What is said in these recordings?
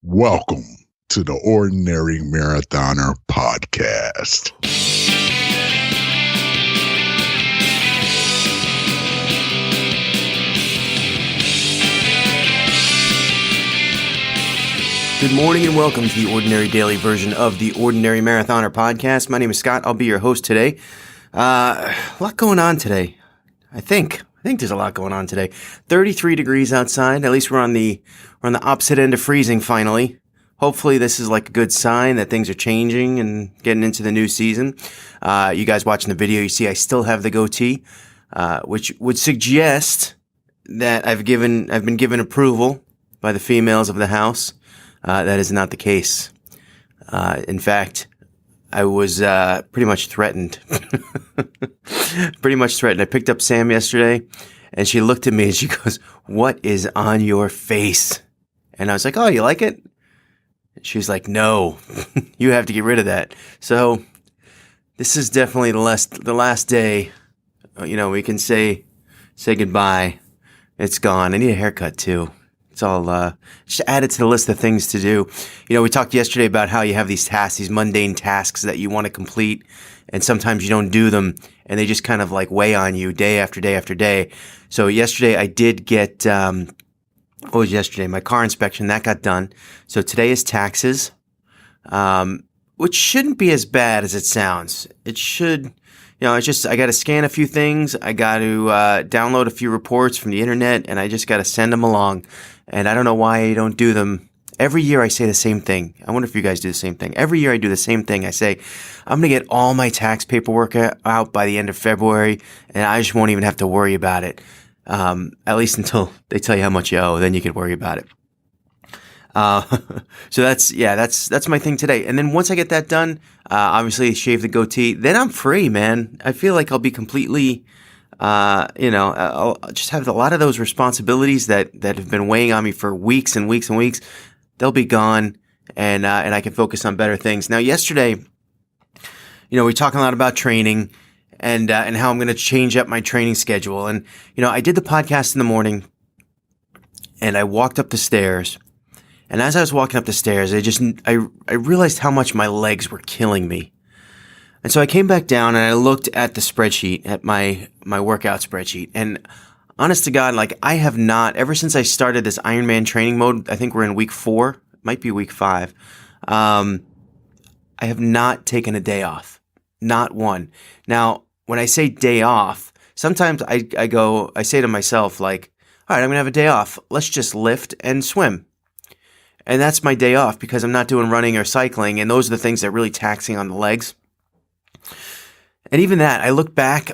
Welcome to the Ordinary Marathoner Podcast. Good morning and welcome to the Ordinary Daily version of the Ordinary Marathoner Podcast. My name is Scott. I'll be your host today. A lot going on today. I think there's a lot going on today. 33 degrees outside. At least we're on the opposite end of freezing finally. Hopefully this is like a good sign that things are changing and getting into the new season. You guys watching the video, you see I still have the goatee, which would suggest that I've been given approval by the females of the house. That is not the case. In fact, I was pretty much threatened. I picked up Sam yesterday, and she looked at me and she goes, "What is on your face?" And I was like, "Oh, you like it?" She's like, "No, you have to get rid of that." So this is definitely the last day. We can say goodbye. It's gone. I need a haircut too. It's all just added to the list of things to do. We talked yesterday about how you have these tasks, these mundane tasks that you want to complete, and sometimes you don't do them, and they just kind of like weigh on you day after day after day. So yesterday I did get, what was yesterday? My car inspection, that got done. So today is taxes, which shouldn't be as bad as it sounds. It should, it's just, I got to scan a few things. I got to download a few reports from the internet, and I just got to send them along. And I don't know why I don't do them. Every year I say the same thing. I wonder if you guys do the same thing. Every year I do the same thing. I say, I'm going to get all my tax paperwork out by the end of February, and I just won't even have to worry about it. At least until they tell you how much you owe, then you can worry about it. So that's my thing today. And then once I get that done, obviously shave the goatee, then I'm free, man. I feel like I'll be completely, I'll just have a lot of those responsibilities that have been weighing on me for weeks and weeks and weeks. They'll be gone, and I can focus on better things. Now, yesterday, we talking a lot about training and how I'm going to change up my training schedule. And, I did the podcast in the morning, and I walked up the stairs. And as I was walking up the stairs, I realized how much my legs were killing me. And so I came back down and I looked at the spreadsheet, at my workout spreadsheet. And honest to God, like I have not, ever since I started this Ironman training mode, I think we're in week 4, it might be week 5. I have not taken a day off. Not one. Now, when I say day off, sometimes I say to myself like, all right, I'm going to have a day off. Let's just lift and swim. And that's my day off because I'm not doing running or cycling. And those are the things that are really taxing on the legs. And even that, I looked back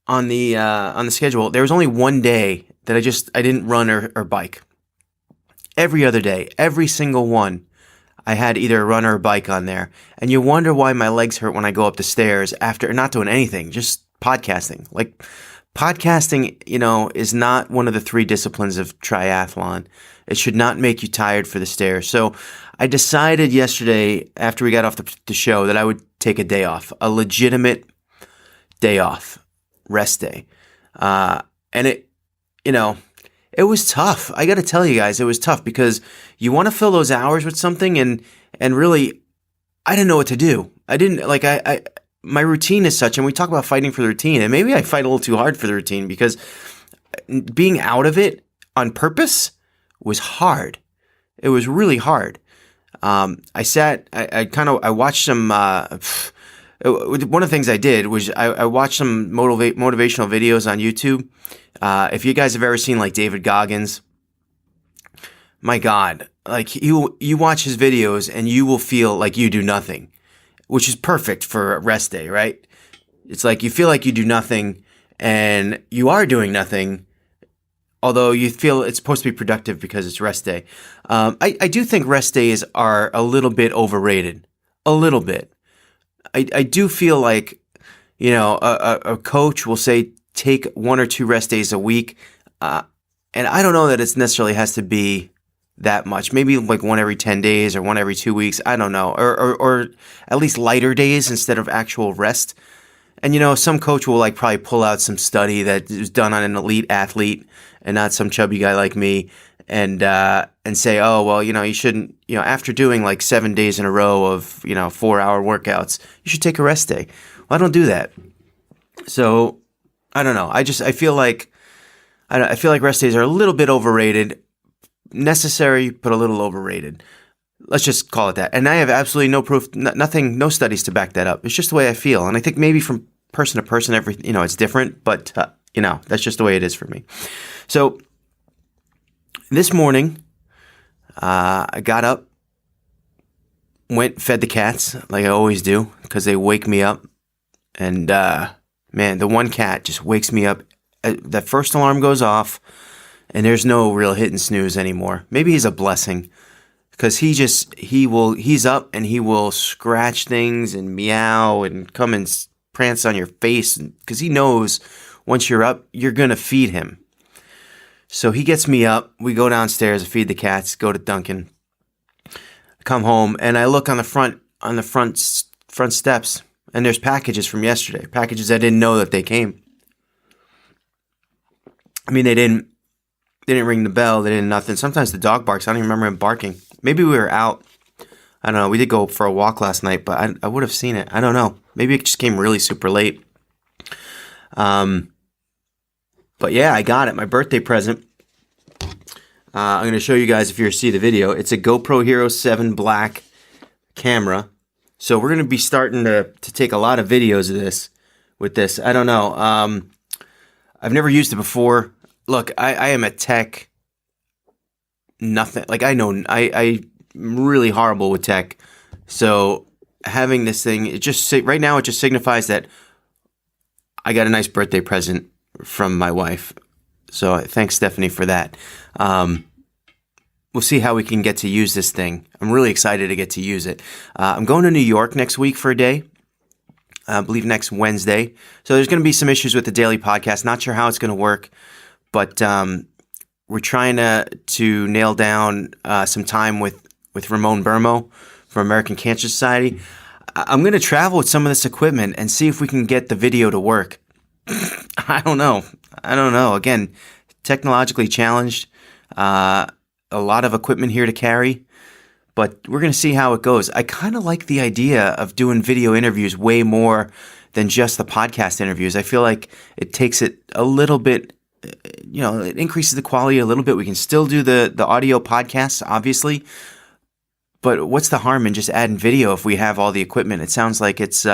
on the schedule. There was only one day that I didn't run or bike. Every other day, every single one, I had either a run or a bike on there. And you wonder why my legs hurt when I go up the stairs after not doing anything, just podcasting. Like podcasting, is not one of the 3 disciplines of triathlon. It should not make you tired for the stairs. So I decided yesterday after we got off the show that I would take a day off, a legitimate day off, rest day. And it was tough. I got to tell you guys, it was tough because you want to fill those hours with something and really, I didn't know what to do. I didn't my routine is such, and we talk about fighting for the routine, and maybe I fight a little too hard for the routine because being out of it on purpose was hard. It was really hard. I watched some, one of the things I did was I watched some motivational videos on YouTube. If you guys have ever seen like David Goggins, my God, like you watch his videos and you will feel like you do nothing, which is perfect for a rest day, right? It's like you feel like you do nothing and you are doing nothing, although you feel it's supposed to be productive because it's rest day. I do think rest days are a little bit overrated. A little bit. I do feel like, a coach will say take 1 or 2 rest days a week. And I don't know that it necessarily has to be that much. Maybe like 1 every 10 days or 1 every 2 weeks. I don't know. Or at least lighter days instead of actual rest. And, some coach will like probably pull out some study that was done on an elite athlete and not some chubby guy like me and say, oh, well, you shouldn't, after doing like 7 days in a row of, 4-hour workouts, you should take a rest day. Well, I don't do that. So I don't know. I feel like, I feel like rest days are a little bit overrated, necessary, but a little overrated. Let's just call it that. And I have absolutely no proof, nothing, no studies to back that up. It's just the way I feel. And I think maybe from person to person, it's different, but that's just the way it is for me. So this morning, I got up, fed the cats like I always do because they wake me up. And man, the one cat just wakes me up. That first alarm goes off, and there's no real hit and snooze anymore. Maybe he's a blessing because he's up and he will scratch things and meow and come and prance on your face because he knows once you're up, you're going to feed him. So he gets me up. We go downstairs, feed the cats, go to Dunkin', come home, and I look on the front steps, and there's packages from yesterday. Packages I didn't know that they came. I mean, they didn't ring the bell. They didn't nothing. Sometimes the dog barks. I don't even remember him barking. Maybe we were out. I don't know. We did go for a walk last night, but I would have seen it. I don't know. Maybe it just came really super late. But yeah, I got it. My birthday present. I'm going to show you guys if you see the video. It's a GoPro Hero 7 Black camera. So we're going to be starting to take a lot of videos of this with this. I don't know. I've never used it before. Look, I am a tech nothing. Like I'm really horrible with tech. So having this thing, right now it just signifies that I got a nice birthday present from my wife. So thanks, Stephanie, for that. We'll see how we can get to use this thing. I'm really excited to get to use it. I'm going to New York next week for a day. I believe next Wednesday. So there's going to be some issues with the daily podcast. Not sure how it's going to work, but we're trying to nail down some time with Ramon Burmo from American Cancer Society. I'm going to travel with some of this equipment and see if we can get the video to work. I don't know. Again, technologically challenged. A lot of equipment here to carry. But we're going to see how it goes. I kind of like the idea of doing video interviews way more than just the podcast interviews. I feel like it takes it a little bit, it increases the quality a little bit. We can still do the audio podcasts, obviously. But what's the harm in just adding video if we have all the equipment? It sounds like it's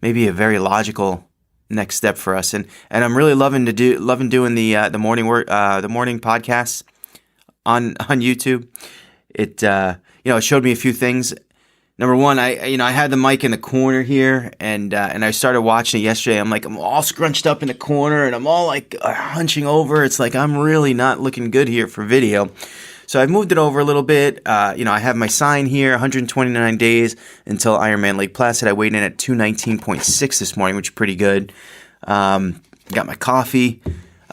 maybe a very logical next step for us. And I'm really loving doing the morning podcasts on YouTube. It it showed me a few things. Number one, I had the mic in the corner here, and I started watching it yesterday. I'm all scrunched up in the corner, and I'm all like hunching over. It's like I'm really not looking good here for video. So I moved it over a little bit. I have my sign here, 129 days until Ironman Lake Placid. I weighed in at 219.6 this morning, which is pretty good. Got my coffee.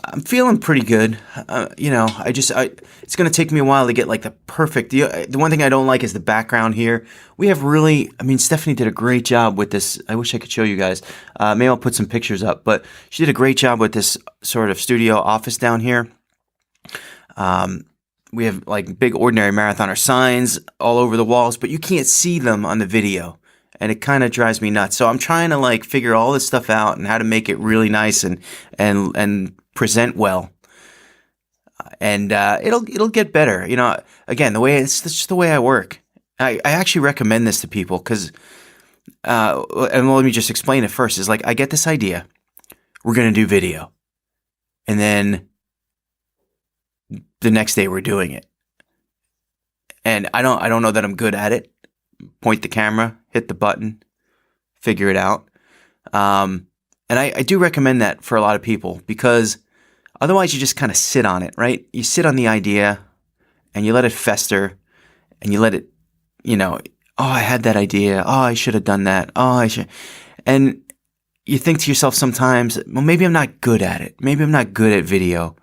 I'm feeling pretty good. It's going to take me a while to get like the perfect. The one thing I don't like is the background here. We have Stephanie did a great job with this. I wish I could show you guys. Maybe I'll put some pictures up, but she did a great job with this sort of studio office down here. We have like big Ordinary Marathoner signs all over the walls, but you can't see them on the video. And it kind of drives me nuts. So I'm trying to like figure all this stuff out and how to make it really nice and present well. And it'll get better. Again, it's just the way I work. I actually recommend this to people because, and let me just explain it first. Is like I get this idea, we're gonna do video, and then the next day we're doing it, and I don't know that I'm good at it. Point the camera, hit the button, figure it out. And I do recommend that for a lot of people because otherwise you just kind of sit on it, right? You sit on the idea and you let it fester and you let it, I had that idea. Oh, I should have done that. Oh, I should. And you think to yourself sometimes, well, maybe I'm not good at it. Maybe I'm not good at video.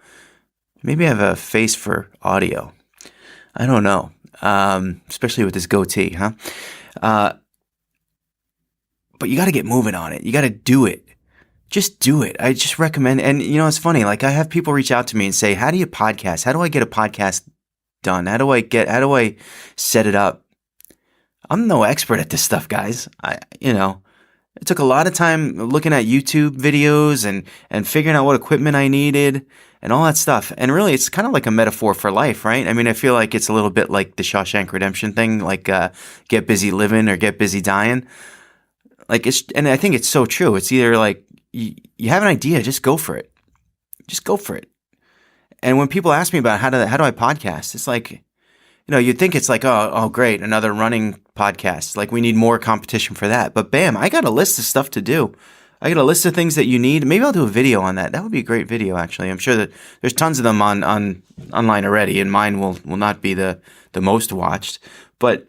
Maybe I have a face for audio. I don't know. Especially with this goatee, huh? But you got to get moving on it. You got to do it. just do it. I just recommend. And it's funny. Like I have people reach out to me and say, "How do you podcast? How do I get a podcast done? How do I set it up?" I'm no expert at this stuff, guys. It took a lot of time looking at YouTube videos and figuring out what equipment I needed and all that stuff. And really, it's kind of like a metaphor for life, right? I mean, I feel like it's a little bit like the Shawshank Redemption thing, like get busy living or get busy dying. And I think it's so true. It's either like you have an idea, just go for it. Just go for it. And when people ask me about how do I podcast, it's like, you'd think it's like, oh, great, another running podcast. Like we need more competition for that. But bam, I got a list of stuff to do. I got a list of things that you need. Maybe I'll do a video on that. That would be a great video, actually. I'm sure that there's tons of them on online already, and mine will not be the most watched. But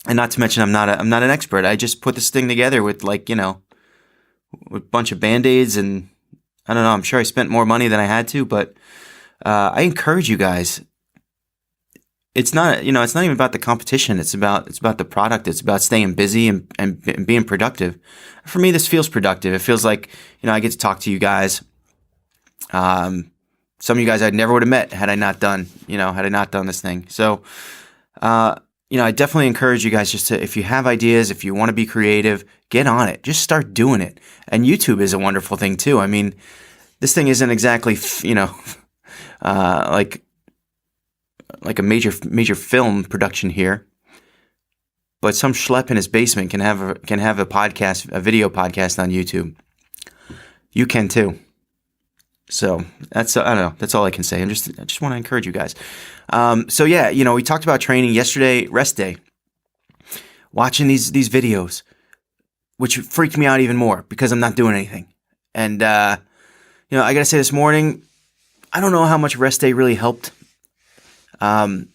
and not to mention, I'm not an expert. I just put this thing together with with a bunch of Band-Aids, and I don't know. I'm sure I spent more money than I had to, but I encourage you guys. It's not it's not even about the competition. It's about the product. It's about staying busy and being productive. For me, this feels productive. It feels like I get to talk to you guys. Some of you guys I never would have met had I not done this thing. So I definitely encourage you guys just to, if you have ideas, if you want to be creative, get on it. Just start doing it. And YouTube is a wonderful thing too. I mean, this thing isn't exactly like a major film production here, but some schlep in his basement can have a podcast, a video podcast on YouTube. You can too. So that's I don't know. That's all I can say. I just want to encourage you guys. So yeah, we talked about training yesterday, rest day. Watching these videos, which freaked me out even more because I'm not doing anything. And I gotta say, this morning, I don't know how much rest day really helped. I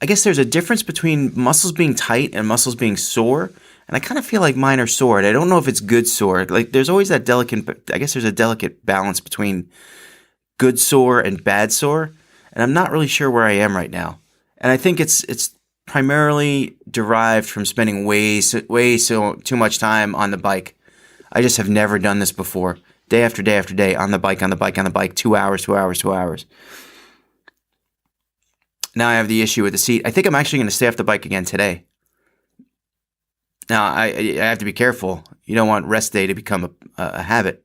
guess there's a difference between muscles being tight and muscles being sore. And I kind of feel like mine are sore. And I don't know if it's good sore. Like there's always that there's a delicate balance between good sore and bad sore. And I'm not really sure where I am right now. And I think it's primarily derived from spending too much time on the bike. I just have never done this before. Day after day after day on the bike, 2 hours. Now I have the issue with the seat. I think I'm actually going to stay off the bike again today. Now, I have to be careful. You don't want rest day to become a habit.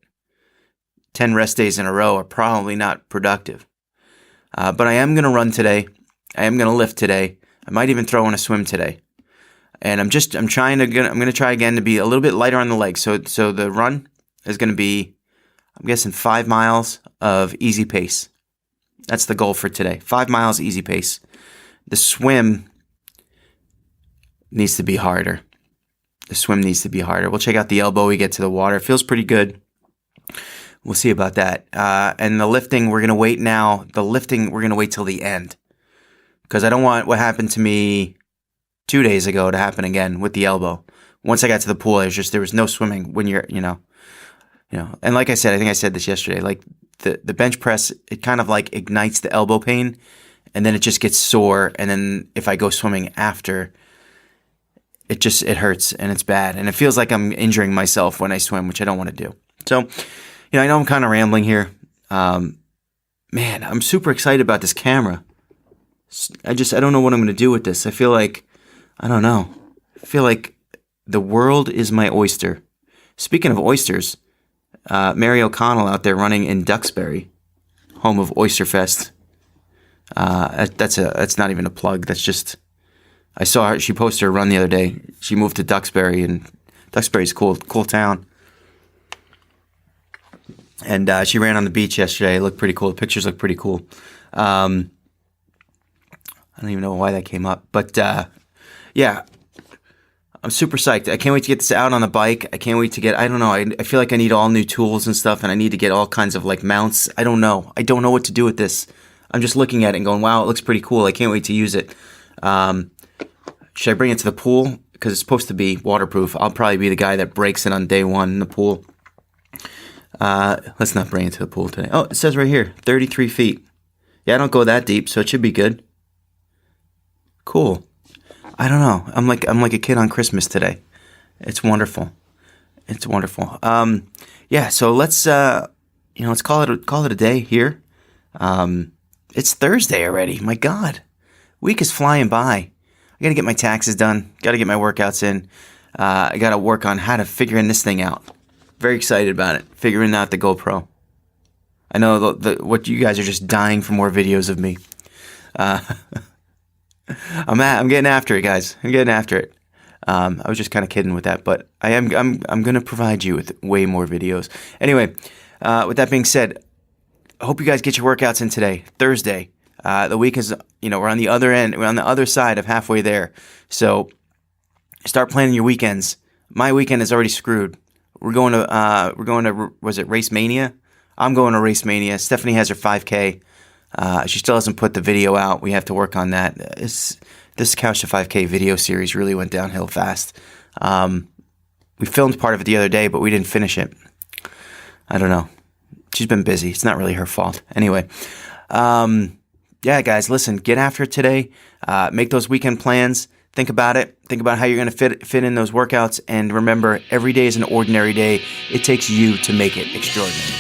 10 rest days in a row are probably not productive. But I am going to run today. I am going to lift today. I might even throw in a swim today. And I'm going to try again to be a little bit lighter on the legs. So the run is going to be, I'm guessing, 5 miles of easy pace. That's the goal for today. 5 miles easy pace. The swim needs to be harder. We'll check out the elbow we get to the water. It feels pretty good. We'll see about that. And the lifting, we're going to wait now. The lifting, we're going to wait till the end. Because I don't want what happened to me 2 days ago to happen again with the elbow. Once I got to the pool, there was no swimming when you're, And like I said, I think I said this yesterday, like the bench press, it kind of like ignites the elbow pain. And then it just gets sore. And then if I go swimming after, it hurts and it's bad. And it feels like I'm injuring myself when I swim, which I don't want to do. So, I know I'm kind of rambling here. Man, I'm super excited about this camera. I don't know what I'm going to do with this. I feel like the world is my oyster. Speaking of oysters, Mary O'Connell out there running in Duxbury, home of Oysterfest. That's not even a plug. That's just, I saw her. She posted her run the other day. She moved to Duxbury, and Duxbury's a cool town. And she ran on the beach yesterday. It looked pretty cool. The pictures look pretty cool. I don't even know why that came up, but yeah, I'm super psyched. I can't wait to get this out on the bike. I can't wait to get, I don't know, I feel like I need all new tools and stuff, and I need to get all kinds of like mounts. I don't know what to do with this. I'm just looking at it and going, wow, it looks pretty cool. I can't wait to use it. Should I bring it to the pool? Because it's supposed to be waterproof. I'll probably be the guy that breaks it on day one in the pool. Let's not bring it to the pool today. Oh, it says right here, 33 feet. Yeah, I don't go that deep, so it should be good. Cool. I don't know. I'm like a kid on Christmas today. It's wonderful. It's wonderful. Yeah. So let's call it a day here. It's Thursday already. My God, week is flying by. I got to get my taxes done. Got to get my workouts in. I got to work on how to figure this thing out. Very excited about it. Figuring out the GoPro. I know what you guys are just dying for more videos of me. I'm getting after it, guys. I'm getting after it. I was just kind of kidding with that, but I'm going to provide you with way more videos. Anyway, with that being said, I hope you guys get your workouts in today, Thursday. The week is, we're on the other end. We're on the other side of halfway there. So start planning your weekends. My weekend is already screwed. We're going to, was it Race Mania? I'm going to Race Mania. Stephanie has her 5K. She still hasn't put the video out. We have to work on that. This Couch to 5K video series really went downhill fast. We filmed part of it the other day, but we didn't finish it. I don't know. She's been busy. It's not really her fault. Anyway, yeah, guys, listen, get after it today. Make those weekend plans. Think about it. Think about how you're going to fit in those workouts. And remember, every day is an ordinary day. It takes you to make it extraordinary.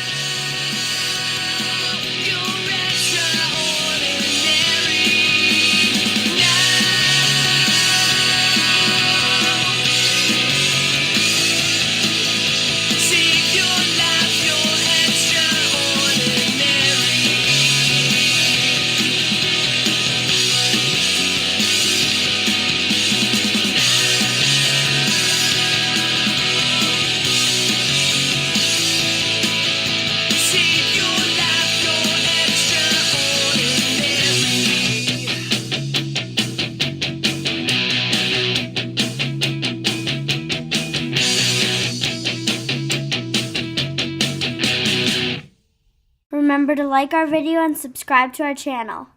Remember to like our video and subscribe to our channel.